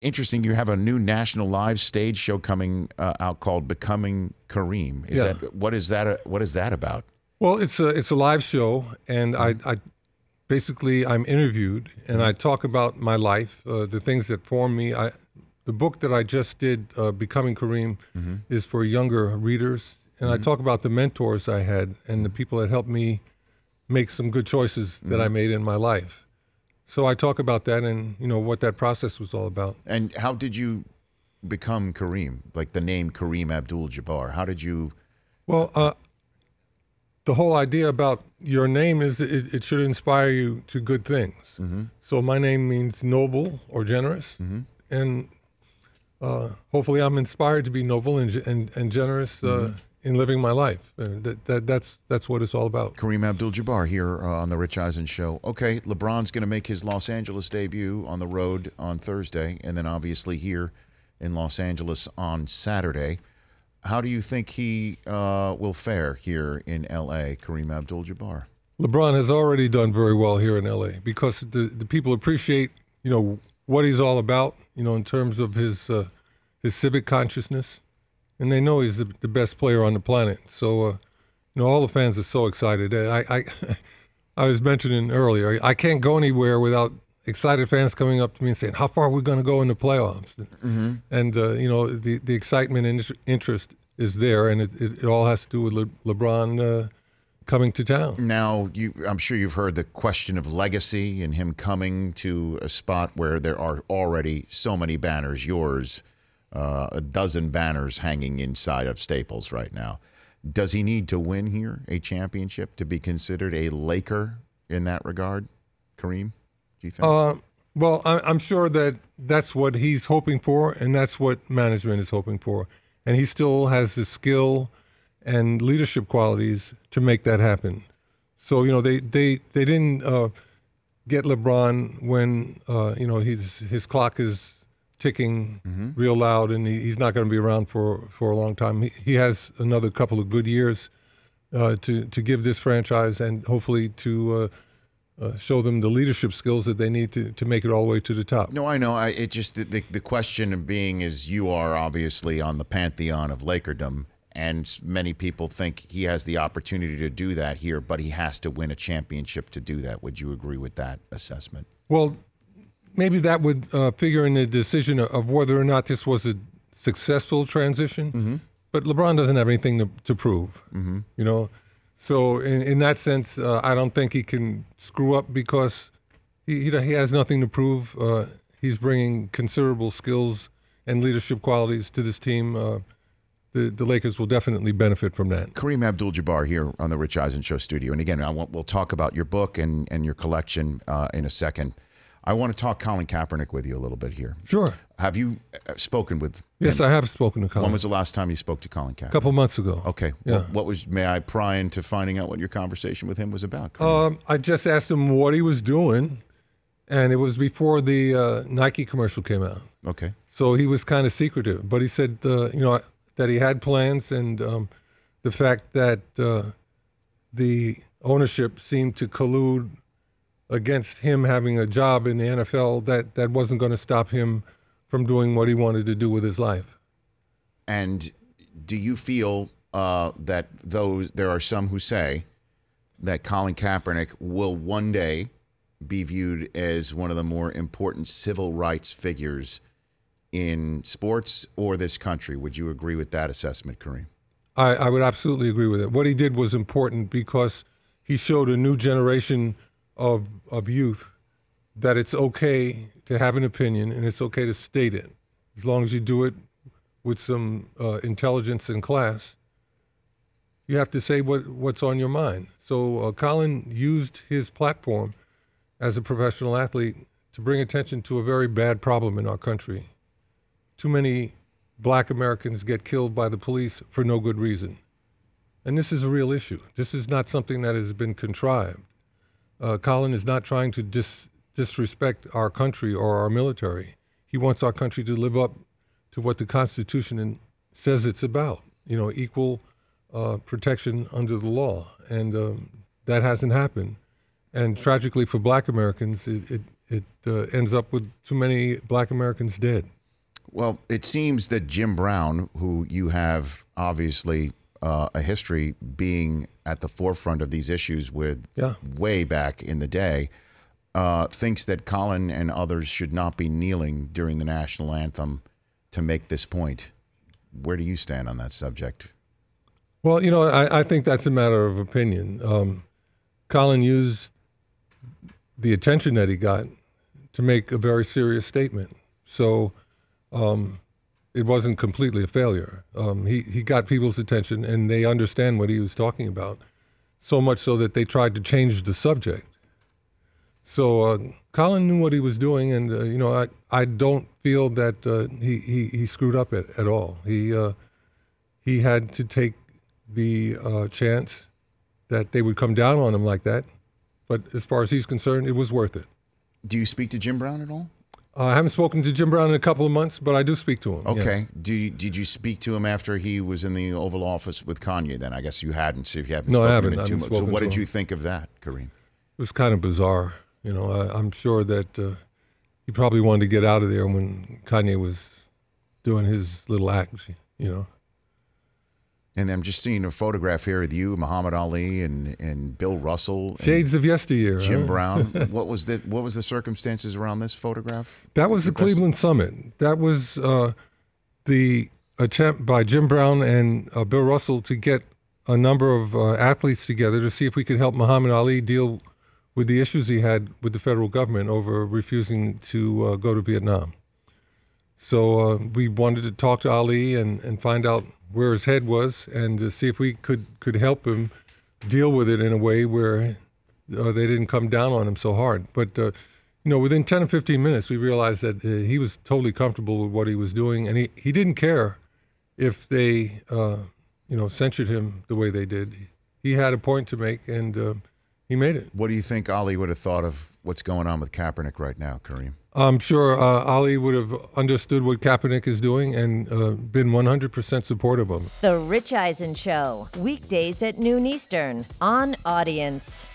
interesting. You have a new national live stage show coming out called "Becoming Kareem." What is that about? Well, it's a live show, and I basically I'm interviewed, and I talk about my life, the things that form me. The book that I just did, "Becoming Kareem," is for younger readers, and I talk about the mentors I had and the people that helped me make some good choices that I made in my life. So I talk about that and, what that process was all about. And how did you become Kareem? Like the name Kareem Abdul-Jabbar. How did you? Well, the whole idea about your name is it should inspire you to good things. So my name means noble or generous, and hopefully I'm inspired to be noble and generous in living my life. That's what it's all about. Kareem Abdul-Jabbar here on the Rich Eisen Show. Okay, LeBron's going to make his Los Angeles debut on the road on Thursday, and then obviously here in Los Angeles on Saturday. How do you think he will fare here in L.A., Kareem Abdul-Jabbar? LeBron has already done very well here in L.A. because the people appreciate, what he's all about, in terms of his civic consciousness. And they know he's the best player on the planet. So, all the fans are so excited. I was mentioning earlier, I can't go anywhere without excited fans coming up to me and saying, how far are we going to go in the playoffs? And, the excitement and interest is there, and it all has to do with LeBron coming to town. Now, I'm sure you've heard the question of legacy and him coming to a spot where there are already so many banners, yours, a dozen banners hanging inside of Staples right now. Does he need to win here a championship to be considered a Laker in that regard, Kareem? Do you think? Well, I'm sure that's what he's hoping for, and that's what management is hoping for. And he still has the skill and leadership qualities to make that happen. So, they didn't get LeBron when, his clock is ticking real loud, and he's not going to be around for a long time. He has another couple of good years to give this franchise, and hopefully to show them the leadership skills that they need to make it all the way to the top. No, I know. It just the question being is, you are obviously on the pantheon of Lakerdom, and many people think he has the opportunity to do that here, but he has to win a championship to do that. Would you agree with that assessment? Well, maybe that would figure in the decision of whether or not this was a successful transition. But LeBron doesn't have anything to prove, So in that sense, I don't think he can screw up because he has nothing to prove. He's bringing considerable skills and leadership qualities to this team. The Lakers will definitely benefit from that. Kareem Abdul-Jabbar here on the Rich Eisen Show studio. And again, we'll talk about your book and your collection in a second. I want to talk Colin Kaepernick with you a little bit here. Sure. Have you spoken with him? Yes, I have spoken to Colin. When was the last time you spoke to Colin Kaepernick? A couple months ago. Okay. Yeah. May I pry into finding out what your conversation with him was about? I just asked him what he was doing, and it was before the Nike commercial came out. Okay. So he was kind of secretive, but he said, that he had plans, and the fact that the ownership seemed to collude against him having a job in the NFL, that wasn't going to stop him from doing what he wanted to do with his life. And do you feel that there are some who say that Colin Kaepernick will one day be viewed as one of the more important civil rights figures in sports or this country? Would you agree with that assessment, Kareem? I would absolutely agree with it. What he did was important because he showed a new generation of youth that it's okay to have an opinion and it's okay to state it, as long as you do it with some intelligence and class. You have to say what's on your mind. So Colin used his platform as a professional athlete to bring attention to a very bad problem in our country. Too many black Americans get killed by the police for no good reason. And this is a real issue. This is not something that has been contrived. Colin is not trying to disrespect our country or our military. He wants our country to live up to what the Constitution says it's about, equal protection under the law. And that hasn't happened. And tragically for black Americans, it it ends up with too many black Americans dead. Well, it seems that Jim Brown, who you have obviously a history being at the forefront of these issues with way back in the day, thinks that Colin and others should not be kneeling during the national anthem to make this point. Where do you stand on that subject? Well, you know, I think that's a matter of opinion. Colin used the attention that he got to make a very serious statement. So it wasn't completely a failure. He got people's attention, and they understand what he was talking about, so much so that they tried to change the subject. So Colin knew what he was doing, and you know, I don't feel that he screwed up at all. He had to take the chance that they would come down on him like that, but as far as he's concerned, it was worth it. Do you speak to Jim Brown at all? I haven't spoken to Jim Brown in a couple of months, but I do speak to him. Okay. Yeah. Did you speak to him after he was in the Oval Office with Kanye then? I guess you hadn't, so if you haven't No, I spoken haven't. to him in 2 months. So what did him. you think of that, Kareem? It was kind of bizarre. You know, I'm sure that he probably wanted to get out of there when Kanye was doing his little act, you know. And I'm just seeing a photograph here of you, Muhammad Ali, and Bill Russell. Shades of yesteryear. Jim Brown. What was the circumstances around this photograph? That was the Cleveland Summit. That was the attempt by Jim Brown and Bill Russell to get a number of athletes together to see if we could help Muhammad Ali deal with the issues he had with the federal government over refusing to go to Vietnam. So we wanted to talk to Ali and find out where his head was, and to see if we could help him deal with it in a way where they didn't come down on him so hard. But you know, within 10 or 15 minutes, we realized that he was totally comfortable with what he was doing, and he didn't care if they you know, censured him the way they did. He had a point to make, and he made it. What do you think Ali would have thought of what's going on with Kaepernick right now, Kareem? I'm sure Ali would have understood what Kaepernick is doing and been 100% supportive of him. The Rich Eisen Show, weekdays at noon Eastern on Audience.